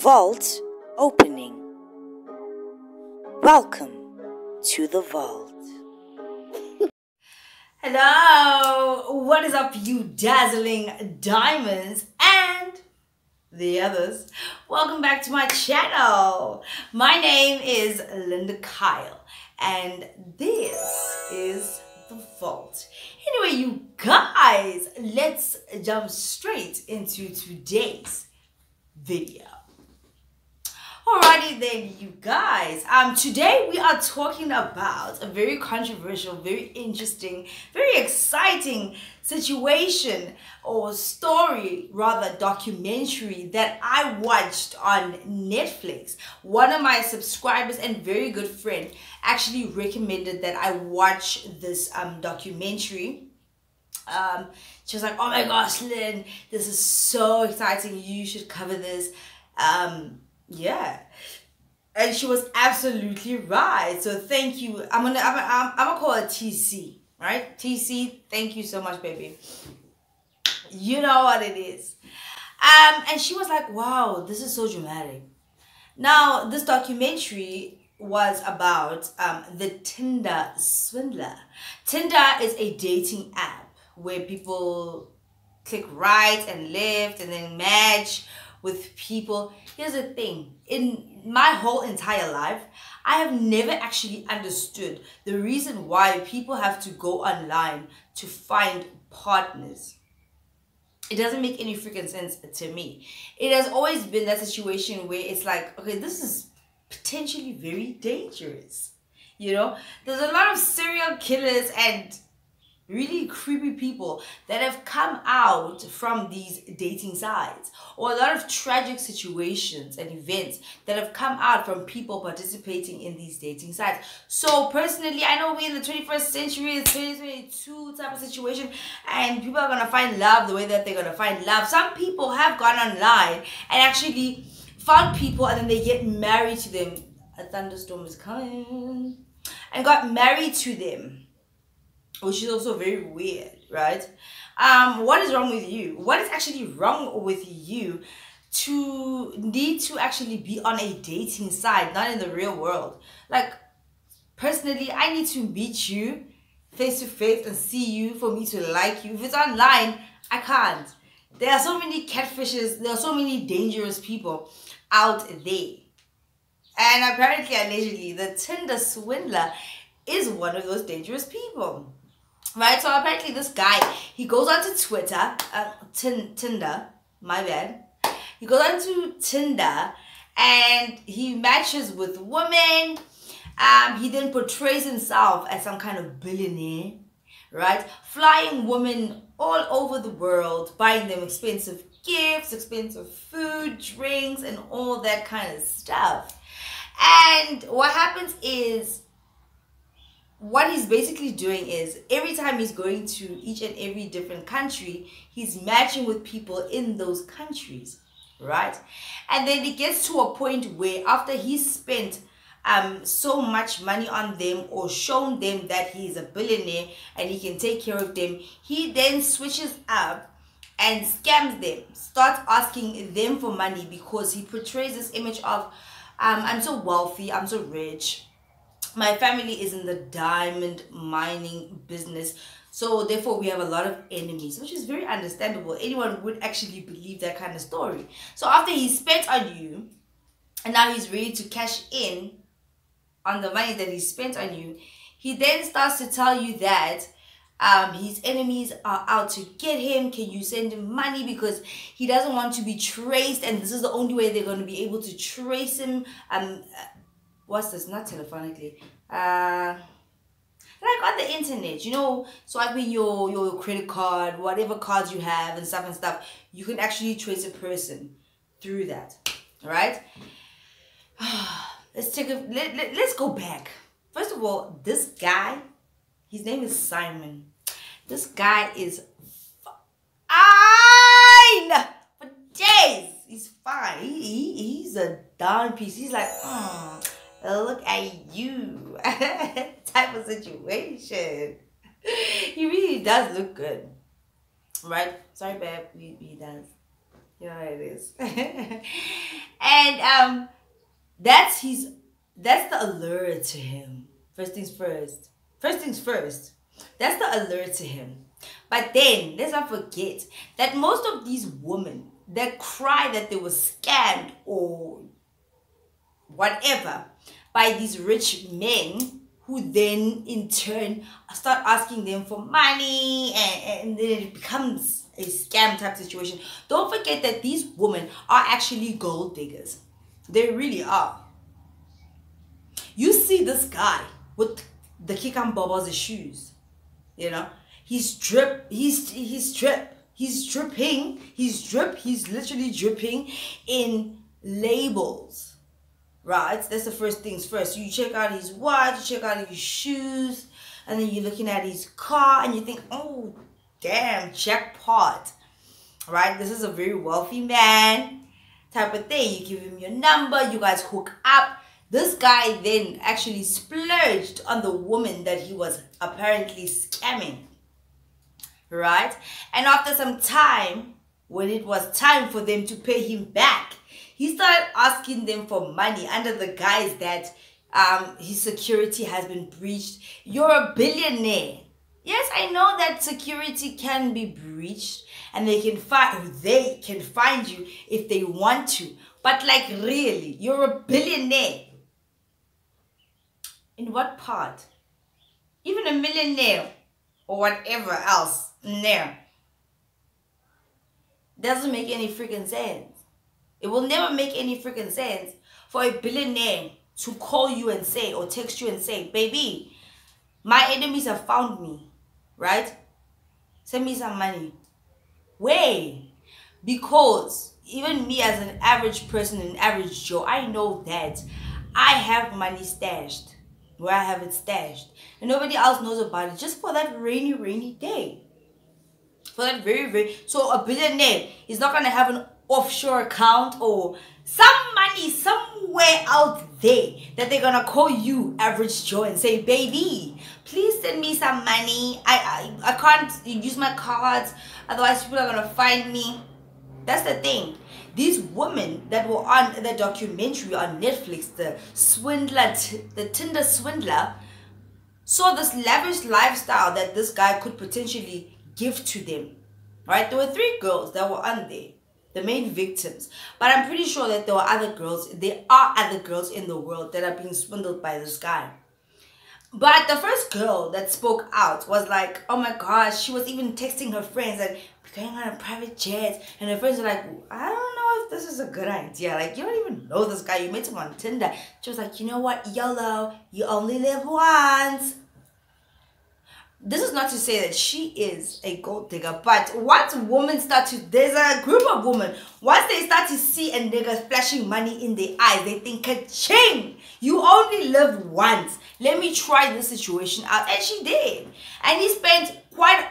Vault opening. Welcome to the vault. Hello, what is up, you dazzling diamonds and the others? Welcome back to my channel. My name is Linda Kyle and this is the vault. Anyway, you guys, let's jump straight into today's video. Alrighty then, you guys. Today we are talking about a very controversial, very interesting, very exciting situation or story, rather documentary that I watched on Netflix. One of my subscribers and very good friend actually recommended that I watch this documentary. She was like, "Oh my gosh, Lynn, this is so exciting. You should cover this." Yeah, and she was absolutely right. So thank you. I'm gonna call her TC, right? TC, thank you so much, baby. You know what it is. And she was like, "Wow, this is so dramatic." Now, this documentary was about the Tinder Swindler. Tinder is a dating app where people click right and left and then match with people. Here's the thing, in my whole entire life, I have never actually understood the reason why people have to go online to find partners. It doesn't make any freaking sense to me. It has always been that situation where it's like, okay, this is potentially very dangerous. You know, there's a lot of serial killers and really creepy people that have come out from these dating sites, or a lot of tragic situations and events that have come out from people participating in these dating sites. So personally, I know we're in the 21st century, it's 2022 type of situation, and people are gonna find love the way that they're gonna find love. Some people have gone online and actually found people and then they get married to them. A thunderstorm is coming. And got married to them, which is also very weird, right? What is wrong with you? What is actually wrong with you to need to actually be on a dating site, not in the real world? Like, personally, I need to meet you face to face and see you for me to like you. If it's online, I can't. There are so many catfishes, there are so many dangerous people out there. And apparently, allegedly, the Tinder Swindler is one of those dangerous people. Right, so apparently this guy, he goes onto Twitter, Tinder, my bad. He goes onto Tinder and he matches with women. He then portrays himself as some kind of billionaire, right? Flying women all over the world, buying them expensive gifts, expensive food, drinks, and all that kind of stuff. And what happens is, what he's basically doing is every time he's going to each and every different country, he's matching with people in those countries, right? And then it gets to a point where after he's spent so much money on them or shown them that he's a billionaire and he can take care of them, he then switches up and scams them, starts asking them for money because he portrays this image of I'm so wealthy, I'm so rich, my family is in the diamond mining business, so therefore we have a lot of enemies, which is very understandable. Anyone would actually believe that kind of story. So after he spent on you and now he's ready to cash in on the money that he spent on you, he then starts to tell you that his enemies are out to get him. Can you send him money because he doesn't want to be traced, and this is the only way they're going to be able to trace him. What's this? Not telephonically. Like on the internet, you know, swiping your credit card, whatever cards you have and stuff, you can actually trace a person through that, right? Let's go back. First of all, this guy, his name is Simon. This guy is fine for days. He's fine. He's a darn piece. He's like, look at you type of situation. He really does look good, right? Sorry, babe. He does. Yeah, it is. And that's the allure to him. First things first. First things first. That's the allure to him. But then let's not forget that most of these women that cry that they were scammed or whatever by these rich men, who then in turn start asking them for money, and then it becomes a scam type situation. Don't forget that these women are actually gold diggers. They really are. You see this guy with the Kikambobos shoes, you know, he's literally dripping in labels, right? That's the first things first. You check out his watch, you check out his shoes, and then you're looking at his car and you think, oh damn, jackpot, right? This is a very wealthy man type of thing. You give him your number, you guys hook up. This guy then actually splurged on the woman that he was apparently scamming, right? And after some time, when it was time for them to pay him back, he started asking them for money under the guise that his security has been breached. You're a billionaire. Yes, I know that security can be breached and they can find you if they want to. But like, really, you're a billionaire. In what part? Even a millionaire or whatever else there doesn't make any freaking sense. It will never make any freaking sense for a billionaire to call you and say, or text you and say, baby, my enemies have found me, right? Send me some money. Wait, because even me as an average person, an average Joe, I know that I have money stashed where I have it stashed, and nobody else knows about it, just for that rainy day. For that so a billionaire is not gonna have an offshore account or some money somewhere out there that they're gonna call you, average Joe, and say, baby, please send me some money. I can't use my cards, otherwise people are gonna find me. That's the thing. These women that were on the documentary on Netflix, the Swindler, the Tinder Swindler, saw this lavish lifestyle that this guy could potentially give to them, right? There were 3 girls that were on there, the main victims. But I'm pretty sure that there are other girls in the world that are being swindled by this guy. But the first girl that spoke out was like, oh my gosh, she was even texting her friends and going on a private jet. And her friends were like, I don't know if this is a good idea. Like, you don't even know this guy. You met him on Tinder. She was like, you know what? YOLO. You only live once. This is not to say that she is a gold digger, but once women there's a group of women, once they start to see a nigga flashing money in their eyes, they think, ka-ching, you only live once. Let me try this situation out. And she did. And he spent quite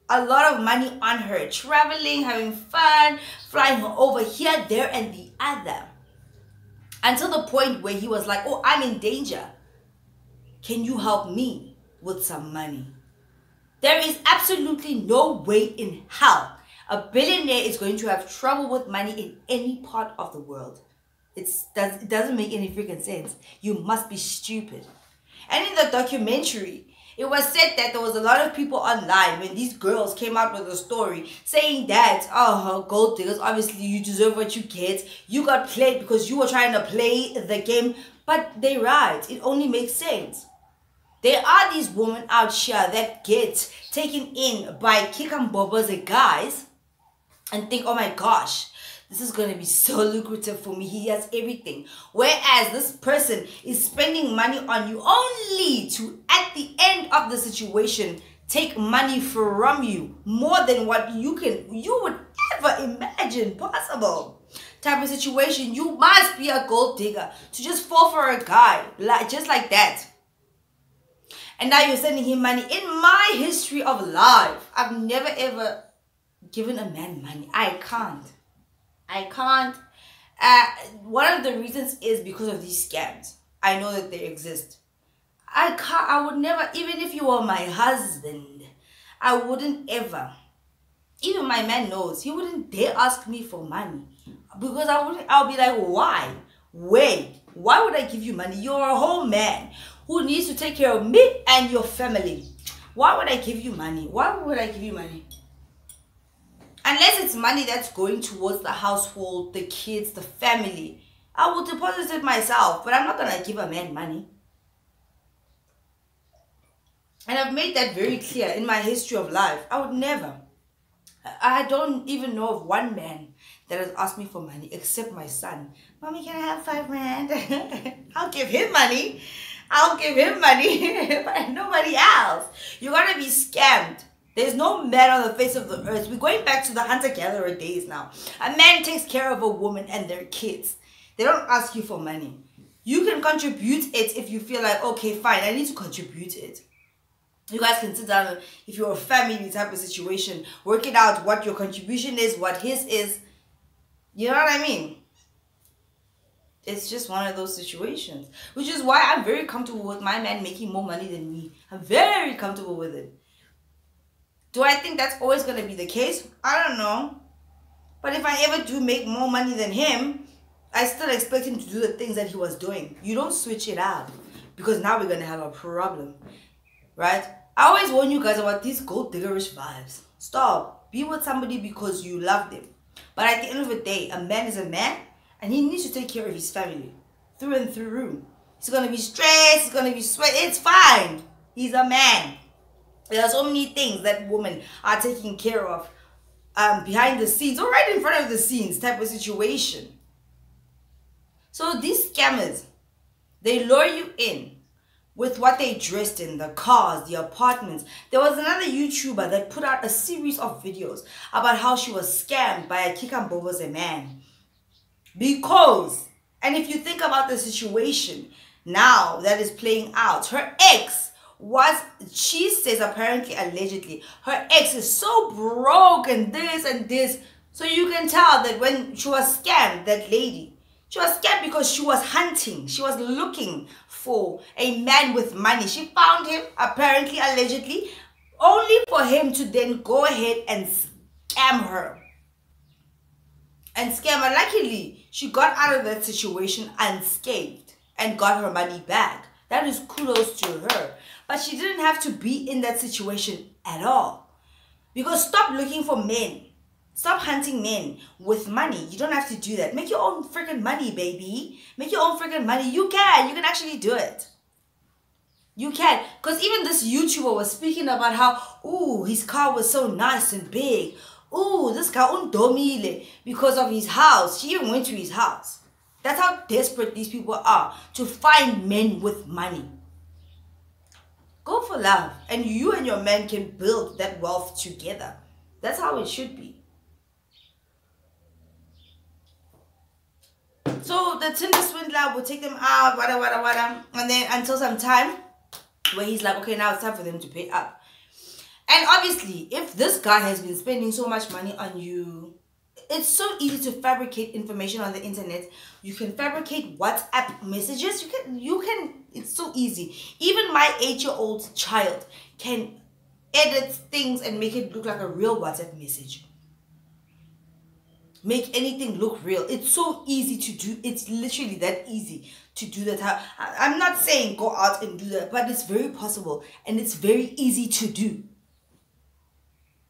a lot of money on her, traveling, having fun, flying her over here, there, and the other. Until the point where he was like, oh, I'm in danger. Can you help me with some money? There is absolutely no way in hell a billionaire is going to have trouble with money in any part of the world. It doesn't make any freaking sense. You must be stupid. And in the documentary, it was said that there was a lot of people online when these girls came out with a story saying that, oh, gold diggers, obviously you deserve what you get. You got played because you were trying to play the game. But they're right. It only makes sense. There are these women out here that get taken in by Kikambobos guys and think, oh my gosh, this is going to be so lucrative for me. He has everything. Whereas this person is spending money on you only to, at the end of the situation, take money from you more than what you would ever imagine possible. Type of situation. You must be a gold digger to just fall for a guy just like that. And now you're sending him money. In my history of life, I've never ever given a man money. I can't. One of the reasons is because of these scams. I know that they exist. I would never, even if you were my husband, I wouldn't ever Even my man knows. He wouldn't dare ask me for money. Because I'll be like, why? Why would I give you money? You're a whole man who needs to take care of me and your family. Why would I give you money? Why would I give you money? Unless it's money that's going towards the household, the kids, the family. I will deposit it myself, but I'm not going to give a man money. And I've made that very clear in my history of life. I would never. I don't even know of one man that has asked me for money except my son. Mommy, can I have 5 rand? I'll give him money. But nobody else. You're going to be scammed. There's no man on the face of the earth. We're going back to the hunter-gatherer days now. A man takes care of a woman and their kids. They don't ask you for money. You can contribute it if you feel like, okay, fine, I need to contribute it. You guys can sit down, if you're a family type of situation, work it out what your contribution is, what his is. You know what I mean? It's just one of those situations. Which is why I'm very comfortable with my man making more money than me. I'm very comfortable with it. Do I think that's always going to be the case? I don't know. But if I ever do make more money than him, I still expect him to do the things that he was doing. You don't switch it up. Because now we're going to have a problem. Right? I always warn you guys about these gold diggerish vibes. Stop. Be with somebody because you love them. But at the end of the day, a man is a man and he needs to take care of his family. Through and through. He's going to be stressed. He's going to be sweat. It's fine. He's a man. There are so many things that women are taking care of behind the scenes or right in front of the scenes type of situation. So these scammers, they lure you in with what they dressed in, the cars, the apartments. There was another YouTuber that put out a series of videos about how she was scammed by a Kikambobo's man. Because, and if you think about the situation now that is playing out, her ex was, she says apparently, allegedly, her ex is so broke and this. So you can tell that when she was scammed, that lady, she was scammed because she was hunting. She was looking for a man with money. She found him, apparently, allegedly, only for him to then go ahead and scam her. Luckily, she got out of that situation unscathed and got her money back. That is kudos to her. But she didn't have to be in that situation at all. Because stop looking for men. Stop hunting men with money. You don't have to do that. Make your own freaking money, baby. Make your own freaking money. You can. You can actually do it. You can. Because even this YouTuber was speaking about how, ooh, his car was so nice and big. Ooh, this car undomile because of his house. She even went to his house. That's how desperate these people are to find men with money. Go for love. And you and your man can build that wealth together. That's how it should be. So the Tinder swindler will take them out, wada, and then until some time where he's like, okay, now it's time for them to pay up. And obviously, if this guy has been spending so much money on you, it's so easy to fabricate information on the internet. You can fabricate WhatsApp messages. You can, it's so easy. Even my 8-year-old child can edit things and make it look like a real WhatsApp message. Make anything look real. It's so easy to do. It's literally that easy to do that. I'm not saying go out and do that, but it's very possible and it's very easy to do.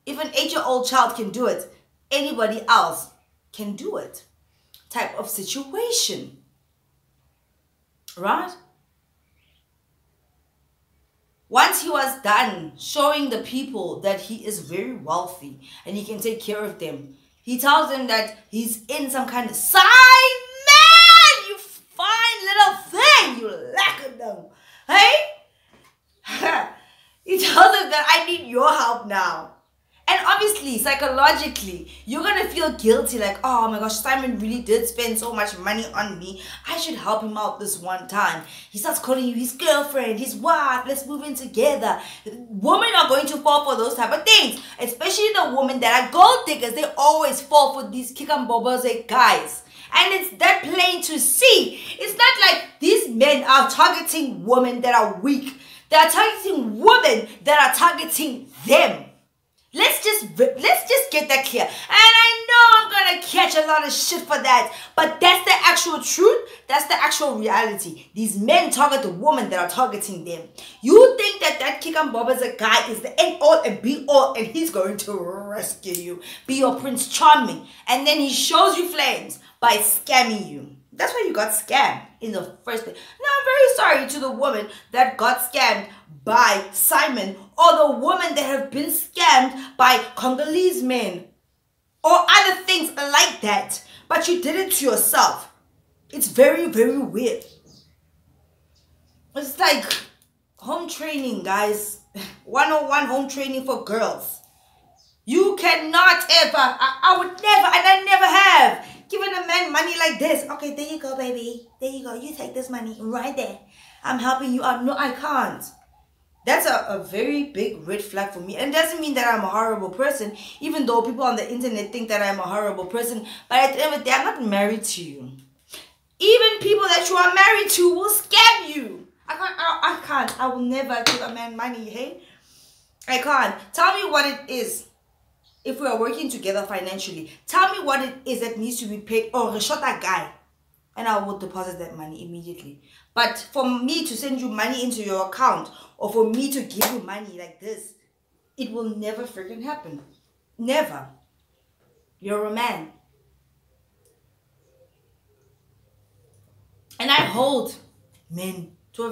If an 8-year-old child can do it, anybody else can do it. Type of situation. Right? Once he was done showing the people that he is very wealthy and he can take care of them, he tells them that he's in some kind of sign. Man, you fine little thing, you lackadoo. Hey? He tells them that I need your help now. And obviously, psychologically, you're going to feel guilty like, oh my gosh, Simon really did spend so much money on me. I should help him out this one time. He starts calling you his girlfriend, his wife, let's move in together. Women are going to fall for those type of things. Especially the women that are gold diggers. They always fall for these kikamboboze guys. And it's that plain to see. It's not like these men are targeting women that are weak. They are targeting women that are targeting them. Let's just get that clear. And I know I'm gonna catch a lot of shit for that, but that's the actual truth. That's the actual reality. These men target the women that are targeting them. You think that Kikamboba's guy is the end all and be all, and he's going to rescue you, be your Prince Charming, and then he shows you flames by scamming you. That's why you got scammed in the first place. Now, I'm very sorry to the woman that got scammed by Simon, or the woman that have been scammed by Congolese men or other things like that. But you did it to yourself. It's very, very weird. It's like home training, guys. 101 home training for girls. You cannot ever, I would never, and I never have, given a man money like this. Okay, there you go, baby. There you go. You take this money right there. I'm helping you out. No, I can't. That's a very big red flag for me. And it doesn't mean that I'm a horrible person, even though people on the internet think that I'm a horrible person. But at the end of the day, I'm not married to you. Even people that you are married to will scam you. I can't. I will never give a man money, hey? I can't. Tell me what it is. If we are working together financially, tell me what it is that needs to be paid, or shot that guy, and I will deposit that money immediately. But for me to send you money into your account, or for me to give you money like this, it will never freaking happen. Never. You're a man. And I hold men to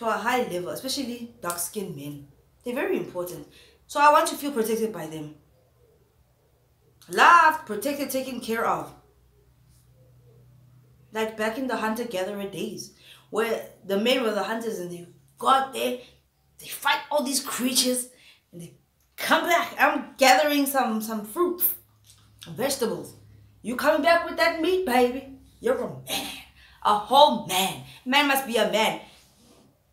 a high level, especially dark-skinned men. They're very important. So I want to feel protected by them. Loved, protected, taken care of. Like back in the hunter-gatherer days, where the men were the hunters and they got there, they fight all these creatures, and they come back. I'm gathering some fruits, vegetables. You coming back with that meat, baby? You're a man, a whole man. Man must be a man.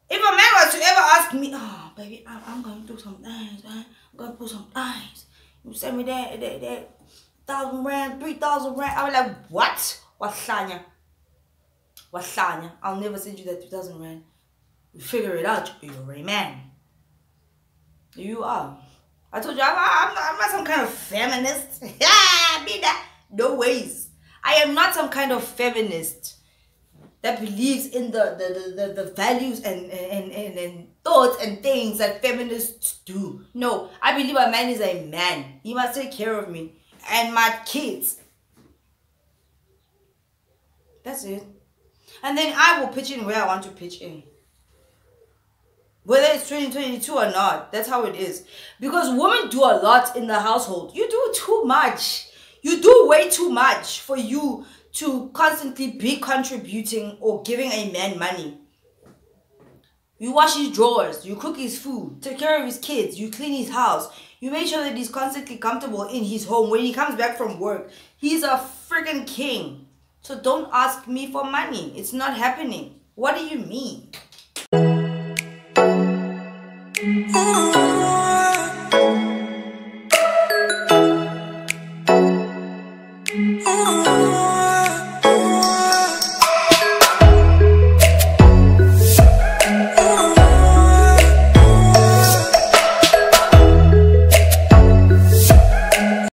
If a man was to ever ask me, oh, baby, I'm going to do some things, man. I'm going to put some things. You send me that 1,000 rand, 3,000 rand. I was like, what? Wahlanya. I'll never send you that 3,000 rand. You figure it out. You're a man. You are. I told you, I'm not some kind of feminist. Be that. No ways. I am not some kind of feminist that believes in the values and thoughts and things that feminists do. No, I believe a man is a man. He must take care of me and my kids. That's it. And then I will pitch in where I want to pitch in. Whether it's 2022 or not, that's how it is. Because women do a lot in the household. You do too much. You do way too much for you to constantly be contributing or giving a man money. You wash his drawers, you cook his food, take care of his kids, you clean his house, you make sure that he's constantly comfortable in his home. When he comes back from work, he's a freaking king. So don't ask me for money. It's not happening. What do you mean? Oh.